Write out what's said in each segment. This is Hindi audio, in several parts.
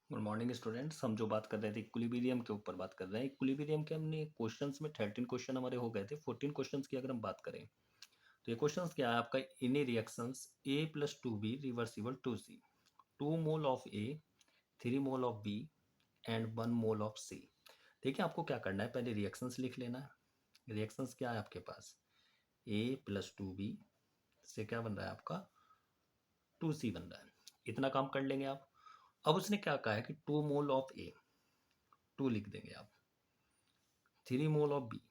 Good morning students. हम जो बात कर रहे थे इक्विलिब्रियम के ऊपर बात कर रहे हैं। इक्विलिब्रियम के हमने क्वेश्चंस में 13 क्वेश्चन हमारे हो गए थे। 14 क्वेश्चंस की अगर हम बात करें तो ये क्वेश्चंस क्या है आपका, in a reactions A plus two B reversible to C, 2 mole of A, 3 mole of B and 1 mole of C. देखिए आपको क्या करना है, पहले रिएक्शंस लिख लेना है। रिएक्शंस क्या है आपके पास, ए प्लस टू बी से क्या बन रहा है आपका 2 सी बन रहा है। इतना काम कर लेंगे आप। अब उसने क्या कहा है कि 2 मोल ऑफ ए, 2 लिख देंगे आप, 3 मोल ऑफ बी,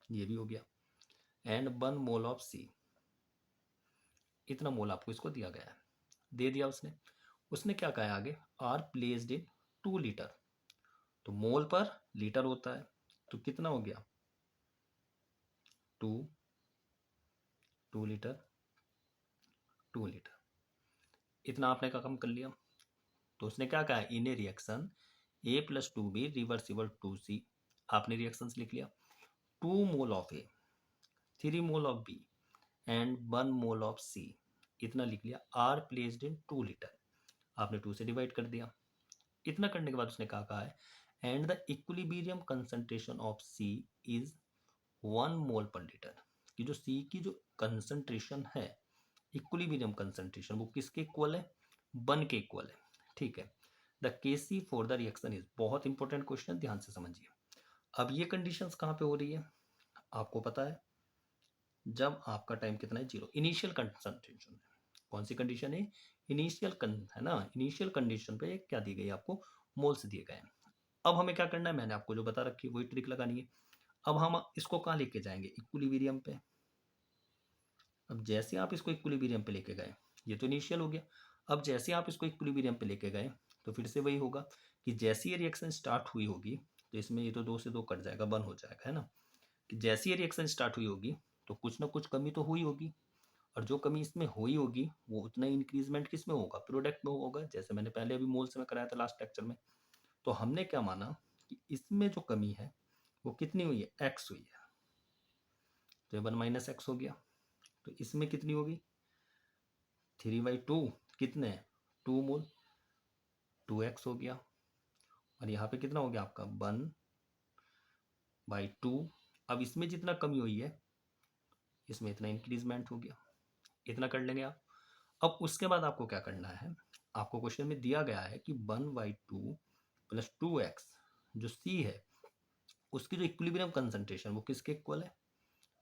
ये भी हो गया, एंड 1 मोल ऑफ सी। इतना मोल आपको इसको दिया गया है, दे दिया उसने। उसने क्या कहा है आगे, आर प्लेस्ड इन 2 लीटर। तो मोल पर लीटर होता है, तो कितना हो गया 2, 2 लीटर, 2 लीटर। इतना आपने का काम कर लिया। तो उसने क्या कहा है, in a reaction A plus two B reversible to C, आपने रिएक्शंस लिख लिया। 2 mole of A, 3 mole of B and 1 mole of C, इतना लिख लिया। आर प्लेस्ड इन 2 लीटर, आपने 2 से डिवाइड कर दिया। इतना करने के बाद उसने कहा है and the equilibrium concentration of C is 1 mole per litre, कि जो सी की जो कंसंट्रेशन है, इक्विलिब्रियम कंसंट्रेशन, वो किसके इक्वल है, 1 के इक्वल है। ठीक है। द के सी फॉर द रिएक्शन इज, बहुत इंपॉर्टेंट क्वेश्चन, ध्यान से समझिए। अब ये कंडीशंस कहाँ पे हो रही है आपको पता है, जब आपका टाइम कितना है, 0, इनिशियल कंसंट्रेशन। कौन सी कंडीशन है, इनिशियल है ना, इनिशियल कंडीशन पे क्या दी गई आपको, मोल्स दिए गए हैं। अब हमें क्या करना है, मैंने आपको जो बता रखी है वही ट्रिक लगानी है। अब हम इसको कहाँ लेके जाएंगे, इक्विलिब्रियम पे। अब जैसे आप इसको इक्विलिब्रियम पे लेके गए, ये तो इनिशियल हो गया। अब जैसे आप इसको इक्विलिब्रियम पे लेके गए तो फिर से वही होगा कि जैसी ये रिएक्शन स्टार्ट हुई होगी, तो इसमें ये तो 2 से 2 कट जाएगा, 1 हो जाएगा, है ना। कि जैसी ये रिएक्शन स्टार्ट हुई होगी तो कुछ ना कुछ कमी तो हुई होगी, और जो कमी इसमें हुई होगी वो उतना इंक्रीजमेंट किस में होगा, प्रोडक्ट में होगा। जैसे मैंने पहले अभी मोल्स में कराया था लास्ट लेक्चर में। तो हमने क्या माना कि इसमें जो कमी है वो कितनी हुई है, एक्स हुई है। तो ये 1 - एक्स हो गया। तो इसमें कितनी होगी, 3/2, कितने, 2 मोल, 2x हो गया। और यहाँ पे कितना हो गया आपका, 1/2। अब इसमें जितना कमी हुई है इसमें इतना इंक्रीजमेंट हो गया। इतना कर लेंगे आप। अब उसके बाद आपको क्या करना है, आपको क्वेश्चन में दिया गया है कि 1/2 प्लस 2x, जो c है उसकी जो इक्विलिब्रियम कंसंट्रेशन वो किसके इक्वल है,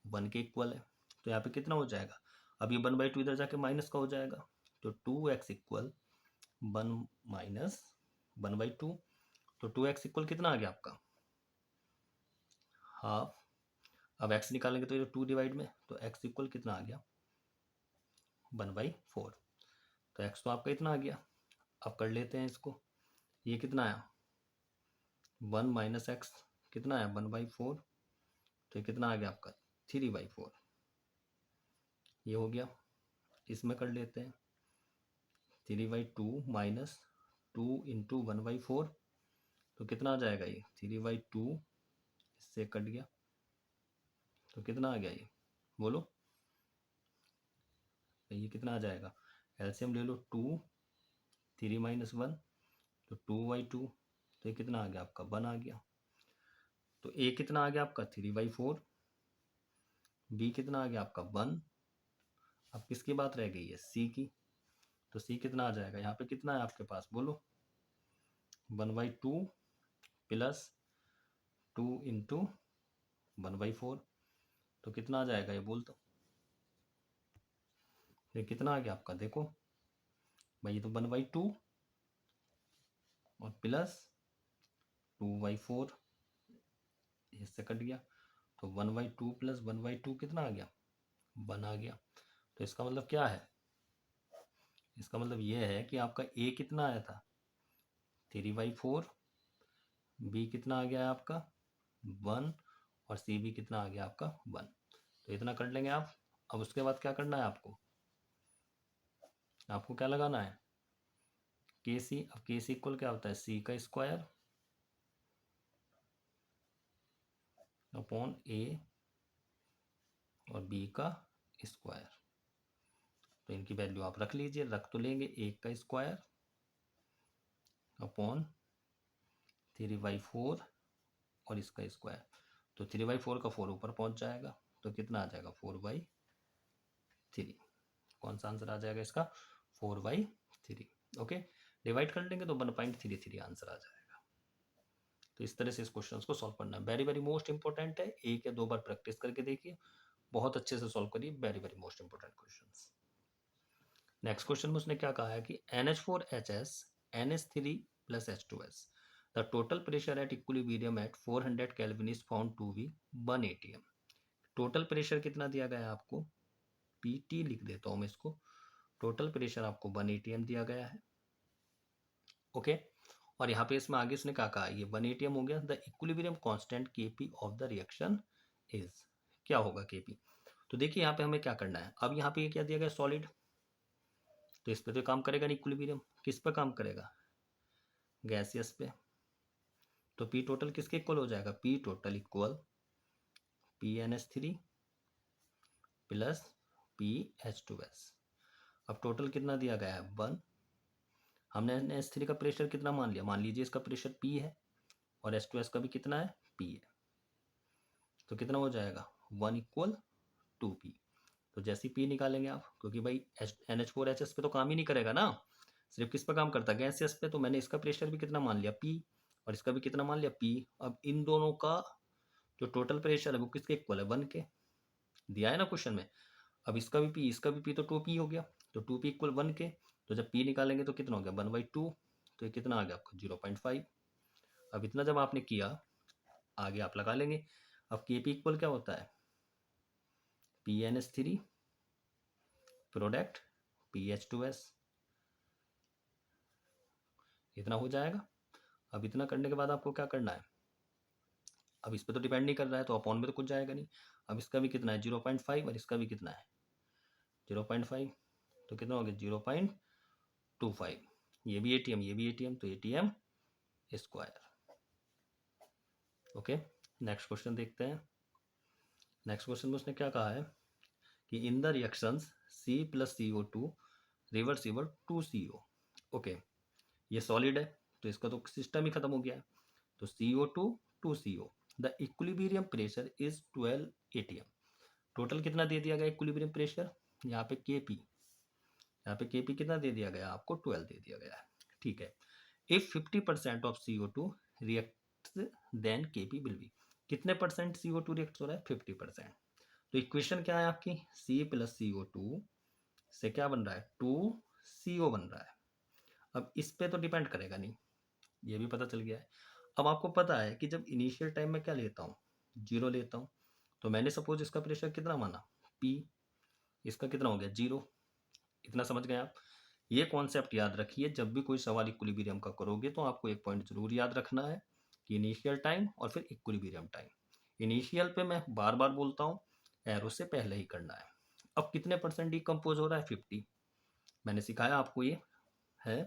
1 के इक्वल है। तो यहाँ पे कितना हो जाएगा, अब ये 1/2 इधर जाके माइनस का हो जाएगा, तो 2x इक्वल 1 माइनस 1/2। तो 2x इक्वल कितना आ गया आपका, हाफ। अब x निकालेंगे तो ये 2 डिवाइड में, तो x इक्वल कितना आ गया, 1/4। तो x तो आपका इतना आ गया। अब कर लेते हैं इसको, ये कितना आया, 1 - एक्स, कितना आया 1/4। तो ये कितना आ गया आपका, 3/4। ये हो गया। इसमें कर लेते हैं, 3/2 माइनस 2 × 1/4, तो कितना आ जाएगा ये 3/2, इससे कट गया तो कितना आ गया ये, बोलो। तो ये कितना आ जाएगा, एलसीएम ले लो, 2, 3 - 1, तो 2/2। तो ये कितना आ गया आपका, 1 आ गया। तो ए कितना आ गया आपका 3/4, बी कितना आ गया आपका 1। अब किसकी बात रह गई है, सी की। तो सी कितना आ जाएगा, यहाँ पे कितना है आपके पास, बोलो, 1/2 प्लस 2 × 1/4, तो कितना आ जाएगा ये, बोल दो। ये कितना आ गया आपका, देखो भाई, ये तो 1/2 और प्लस 2/4, इससे कट गया। तो 1/2 प्लस 1/2 कितना आ गया, 1 आ गया। तो इसका मतलब क्या है, इसका मतलब ये है कि आपका ए कितना आया था, 3/4, बी कितना आ गया है आपका 1, और सी भी कितना आ गया आपका 1। तो इतना कर लेंगे आप। अब उसके बाद क्या करना है आपको, आपको क्या लगाना है, के सी। अब के सी इक्वल क्या होता है, सी का स्क्वायर अपॉन ए और बी का स्क्वायर। तो इनकी वैल्यू आप रख लीजिए, रख तो लेंगे, 1 का स्क्वायर अपॉन 3/4 और इसका स्क्वायर। तो 3/4 का 4 ऊपर पहुंच जाएगा, तो कितना आ जाएगा 4/3। कौन सा आंसर आ जाएगा इसका 4/3। ओके, डिवाइड कर लेंगे तो 1.33 आंसर आ जाएगा। तो इस तरह से इस क्वेश्चन को सॉल्व करना है, वेरी वेरी मोस्ट इंपॉर्टेंट है। एक या दो बार प्रैक्टिस करके देखिए, बहुत अच्छे से सॉल्व करिए, very very most important question. Next question में उसने क्या कहा है कि NH4HS NH3 plus H2S the total pressure at equilibrium at 400 kelvin is found to be 1 atm। Total pressure कितना दिया गया है आपको, PT लिख देता हूं मैं इसको, टोटल प्रेशर आपको 1 atm दिया गया है। ओके, और यहाँ पे इसमें आगे इसने क्या कहा, ये 1 atm हो गया। The equilibrium constant Kp of the reaction is, क्या होगा Kp। तो देखिए यहाँ पे हमें क्या करना है, अब यहाँ पे ये क्या दिया गया सॉलिड, तो इस पे तो काम करेगा नहीं इक्विलिब्रियम, किस पे काम करेगा, गैसियस पे। तो पी टोटल किसके इक्वल हो जाएगा, P total equal PnH3 plus PH2S। अब टोटल कितना दिया गया है 1। हमने NH3 का प्रेशर कितना मान लिया, मान लीजिए इसका प्रेशर P है, और H2S का भी कितना है P है। तो कितना हो जाएगा 1 इक्वल 2P। तो जैसे P निकालेंगे आप, क्योंकि भाई NH4HS पे तो काम ही नहीं करेगा ना, सिर्फ किस पे काम करता है, गैसियस पे। तो मैंने इसका प्रेशर भी कितना मान लिया P, और इसका भी कितना मान लिया P। अब इन दोनों का जो टोटल प्रेशर है वो किसके इक्वल है, 1 के, दिया है ना क्वेश्चन में। अब इसका भी P, इसका भी P, तो 2P हो गया। तो 2P इक्वल 1 के, तो जब P निकालेंगे तो कितना हो गया 1/2। तो ये कितना आ गया आपका 0.5। अब इतना जब आपने किया, आगे आप लगा लेंगे। अब KP इक्वल क्या होता है, PnH3 प्रोडक्ट PH2S, इतना हो जाएगा। अब इतना करने के बाद आपको क्या करना है, अब इस पर तो डिपेंड नहीं कर रहा है, तो अपॉन में तो कुछ जाएगा नहीं। अब इसका भी कितना है 0.5, और इसका भी कितना है 0.5, तो कितना हो गया 0.25। ये भी ATM, ये भी ATM, तो ATM square. Okay, next question देखते हैं। नेक्स्ट क्वेश्चन में उसने क्या कहा है कि in the reactions C + CO2 reversible 2CO। Okay, ये सॉलिड है, तो इसका तो सिस्टम ही खत्म हो गया है। तो CO2 2CO, the equilibrium pressure is 12 atm। Total कितना दे दिया गया इक्विलिब्रियम प्रेशर, यहाँ पे KP, यहाँ पे KP कितना दे दिया गया आपको 12 दे दिया गया है। ठीक है, if 50% of CO2 react then KP will be, कितने परसेंट CO2 रिएक्ट हो रहा है 50%। तो इक्वेशन क्या है आपकी, C + CO2 से क्या बन रहा है 2CO बन रहा है। अब इस पे तो डिपेंड करेगा नहीं, ये भी पता चल गया है। अब आपको पता है कि जब इनिशियल टाइम में क्या लेता हूँ 0 लेता हूँ, तो मैंने सपोज इसका प्रेशर कितना माना P, इसका कितना हो गया 0। इतना समझ गए आप। ये कॉन्सेप्ट याद रखिए, जब भी कोई सवाल इक्विलिब्रियम का करोगे तो आपको एक पॉइंट जरूर याद रखना है कि इनिशियल टाइम और फिर इक्विलिब्रियम टाइम। इनिशियल पे मैं बार बार बोलता हूँ, एरो से पहले ही करना है। अब कितने परसेंट डिकम्पोज हो रहा है 50, मैंने सिखाया आपको ये है।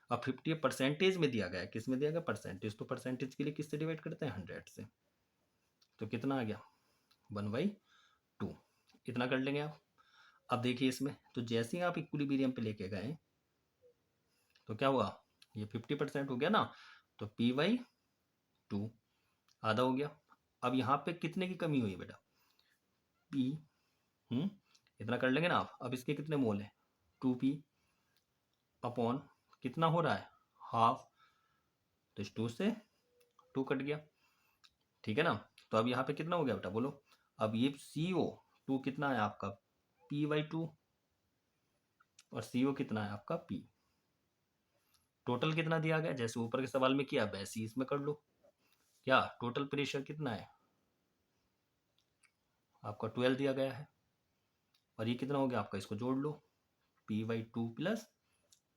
अब 50 परसेंटेज में दिया गया है, किस में दिया गया परसेंटेज, तो परसेंटेज के लिए किससे डिवाइड करते हैं 100 से। तो कितना आ गया 1/2, इतना कर लेंगे आप। अब देखिए इसमें तो जैसे ही आप इक्विलिब्रियम पे लेके गए तो क्या हुआ, ये 50% हो गया ना, तो P/2 आधा हो गया। अब यहाँ पे कितने की कमी हुई बेटा P, इतना कर लेंगे ना आप। अब इसके कितने मोल है 2P अपॉन कितना हो रहा है हाफ, तो इस 2 से 2 कट गया, ठीक है ना। तो अब यहाँ पे कितना हो गया बेटा बोलो। अब ये CO2 कितना है आपका P/2, और CO कितना है आपका P। टोटल कितना दिया गया, जैसे ऊपर के सवाल में किया वैसे ही इसमें कर लो। क्या टोटल प्रेशर कितना है आपका 12 दिया गया है, और ये कितना हो गया आपका, इसको जोड़ लो P/2 प्लस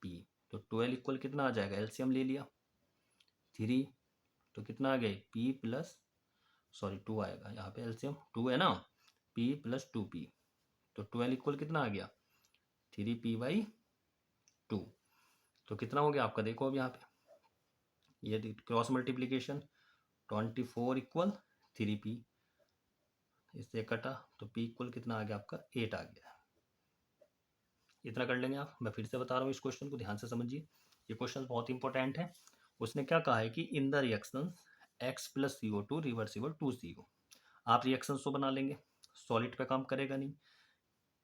P। तो 12 इक्वल कितना आ जाएगा, एलसीएम ले लिया 3, तो कितना आ गया P प्लस, सॉरी 2 आएगा यहाँ पे, एलसीएम 2 है ना, P + 2P। तो 12 इक्वल कितना आ गया 3P/2। तो कितना हो गया आपका, देखो अब यहाँ पे ये क्रॉस मल्टीप्लीकेशन 24 इक्वल 3P, इससे कटा तो P इक्वल कितना आ गया आपका 8 आ गया। इतना कर लेंगे आप। मैं फिर से बता रहा हूँ, इस क्वेश्चन को ध्यान से समझिए, ये क्वेश्चन बहुत इंपॉर्टेंट है उसने क्या कहा है कि in the reaction X plus CO2 reversible 2CO। आप रिएक्शन तो बना लेंगे, सॉलिड पे काम करेगा नहीं।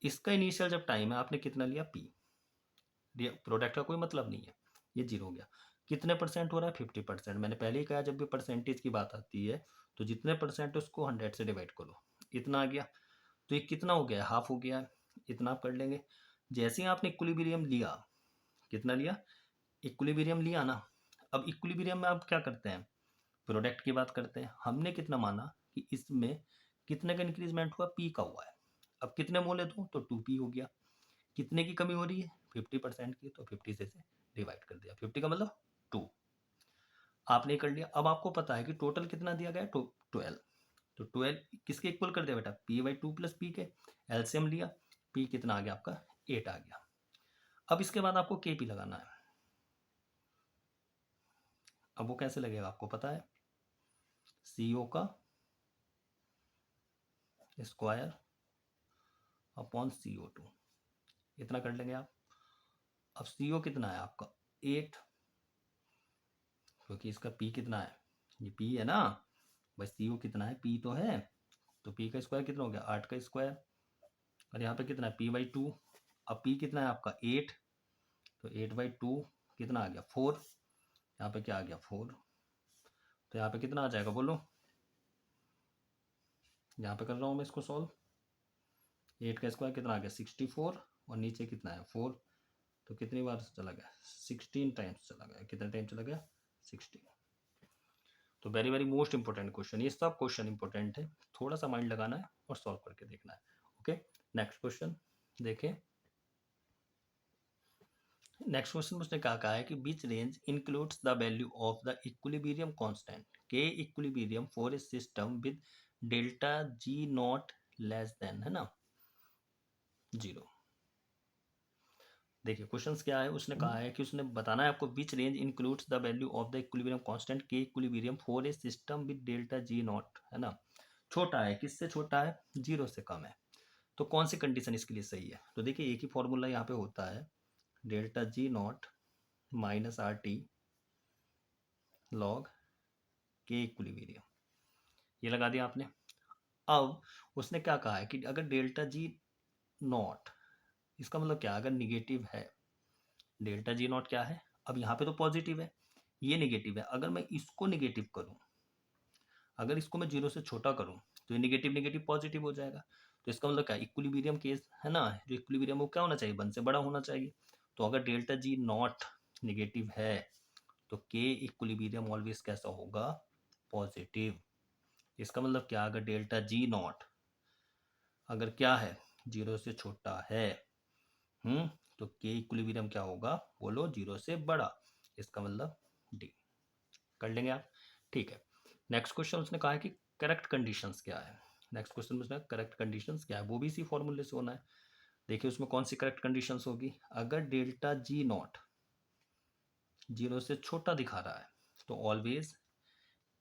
इसका इनिशियल जब टाइम है आपने कितना लिया P, प्रोडक्ट का कोई मतलब नहीं है, ये 0 हो गया। कितने परसेंट हो रहा है 50%। मैंने पहले ही कहा जब भी परसेंटेज की बात आती है तो जितने परसेंट उसको 100 से डिवाइड करो, इतना आ गया। तो ये कितना हो गया, हाफ हो गया है, इतना आप कर लेंगे। जैसे ही आपने इक्विलिब्रियम लिया, कितना लिया, इक्विलिब्रियम लिया ना। अब इक्विलिब्रियम में आप क्या करते हैं, प्रोडक्ट की बात करते हैं। हमने कितना माना कि इसमें कितने का इंक्रीजमेंट हुआ, P का हुआ है। अब कितने मोल है तो 2P हो गया। कितने की कमी हो रही है 50% की, तो 50 से डिवाइड कर दिया, 50 का मतलब 2 आपने कर लिया। अब आपको पता है कि टोटल कितना दिया गया, 12। तो 12 किसके इक्वल कर दिया बेटा, P/2 प्लस P के। एलसीएम लिया, P कितना आ गया आपका 8 आ गया। अब इसके बाद आपको KP लगाना है। अब वो कैसे लगेगा आपको पता है, CO का स्क्वायर अपॉन CO2, इतना कर लेंगे आप। अब CO कितना है आपका 8, क्योंकि इसका P कितना है, ये P है ना, बस CO कितना है, P तो है, तो P का स्क्वायर कितना हो गया 8 का स्क्वायर। और यहाँ पे कितना है P/2। अब P कितना है आपका 8, तो 8/2 कितना आ गया 4। यहाँ पे क्या आ गया 4, तो यहाँ पे कितना आ जाएगा बोलो, यहाँ पे कर रहा हूँ मैं इसको सॉल्व। 8 का स्क्वायर कितना आ गया 64, और नीचे कितना है 4, तो कितनी बार चला गया 16 टाइम्स चला गया। कितने टाइम चला गया 16। तो very very most important question, ये सब क्वेश्चन इंपॉर्टेंट है, थोड़ा सा माइंड लगाना है और सॉल्व करके देखना है। ओके, नेक्स्ट क्वेश्चन देखें। नेक्स्ट क्वेश्चन उसने क्या कहा है कि which range includes the value of the equilibrium constant K equilibrium for a system with delta G naught less than, है ना, 0। देखिए क्वेश्चंस क्या है, उसने कहा है कि उसने बताना है आपको which range includes the value of the equilibrium constant K equilibrium for a system with delta G naught, है ना, छोटा है, किससे छोटा है 0 से कम है। तो कौन सी कंडीशन इसके लिए सही है, तो देखिए एक ही फॉर्मूला यहाँ पे होता है, delta G not minus RT log के इक्विलिब्रियम, ये लगा दिया आपने। अब उसने क्या कहा है कि अगर डेल्टा G नॉट, इसका मतलब क्या, अगर निगेटिव है, डेल्टा G नॉट क्या है, अब यहाँ पे तो पॉजिटिव है, ये निगेटिव है, अगर मैं इसको निगेटिव करूं, अगर इसको मैं 0 से छोटा करूं, तो ये निगेटिव निगेटिव पॉजिटिव हो जाएगा। तो इसका मतलब क्या, इक्विलिब्रियम केस है ना, जो इक्विलिब्रियम वो क्या होना चाहिए 1 से बड़ा होना चाहिए। तो अगर डेल्टा G नॉट निगेटिव है तो के इक्विलिब्रियम ऑलवेज कैसा होगा, पॉजिटिव। इसका मतलब क्या, अगर डेल्टा G नॉट अगर क्या है 0 से छोटा है, तो के इक्विलिब्रियम क्या होगा बोलो, 0 से बड़ा। इसका मतलब डी, कर लेंगे आप, ठीक है। नेक्स्ट क्वेश्चन उसने कहा है कि करेक्ट कंडीशंस क्या है। नेक्स्ट क्वेश्चन में करेक्ट कंडीशंस क्या है, वो भी इसी फॉर्मूले से होना है। देखिए उसमें कौन सी करेक्ट कंडीशंस होगी, अगर डेल्टा G नॉट 0 से छोटा दिखा रहा है तो ऑलवेज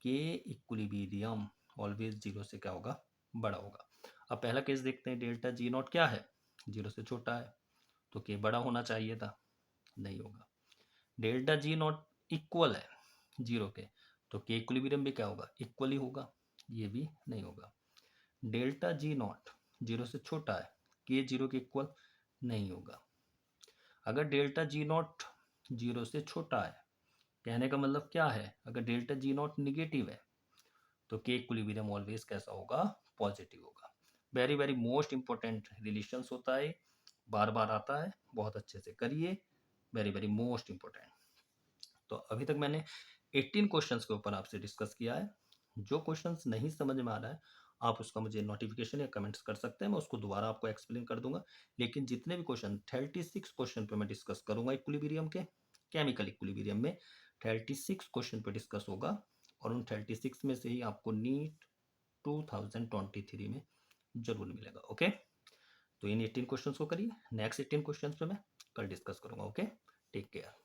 के इक्विलिब्रियम ऑलवेज 0 से क्या होगा, बड़ा होगा। अब पहला केस देखते हैं, डेल्टा G नॉट क्या है 0 से छोटा है, तो के बड़ा होना चाहिए था, नहीं होगा। डेल्टा G नॉट इक्वल है 0 के, तो के इक्विलिब्रियम भी क्या होगा, इक्वल ही होगा, ये भी नहीं होगा। डेल्टा G नॉट 0 से छोटा है, के 0 के इक्वल, नहीं होगा। अगर डेल्टा G नॉट 0 से छोटा है, कहने का मतलब क्या है, अगर डेल्टा G नॉट निगेटिव है तो के इक्विलिब्रियम ऑलवेज कैसा होगा, पॉजिटिव होगा। Very very most important relations होता है, बार बार आता है, बहुत अच्छे से करिए, वेरी वेरी मोस्ट इंपॉर्टेंट। तो अभी तक मैंने 18 क्वेश्चंस के ऊपर आपसे डिस्कस किया है। जो क्वेश्चंस नहीं समझ में आ रहा है आप उसका मुझे नोटिफिकेशन या कमेंट्स कर सकते हैं, मैं उसको दोबारा आपको एक्सप्लेन कर दूंगा। लेकिन जितने भी क्वेश्चन 36 क्वेश्चन पे मैं डिस्कस करूंगा इक्विलिब्रियम के, केमिकल इक्विलिब्रियम में 36 क्वेश्चन पे डिस्कस होगा, और उन 36 में से ही आपको नीट 2023 में जरूर मिलेगा। ओके, तो इन 18 क्वेश्चंस को करिए, नेक्स्ट 18 क्वेश्चंस पे मैं कल डिस्कस करूंगा। Okay, take care.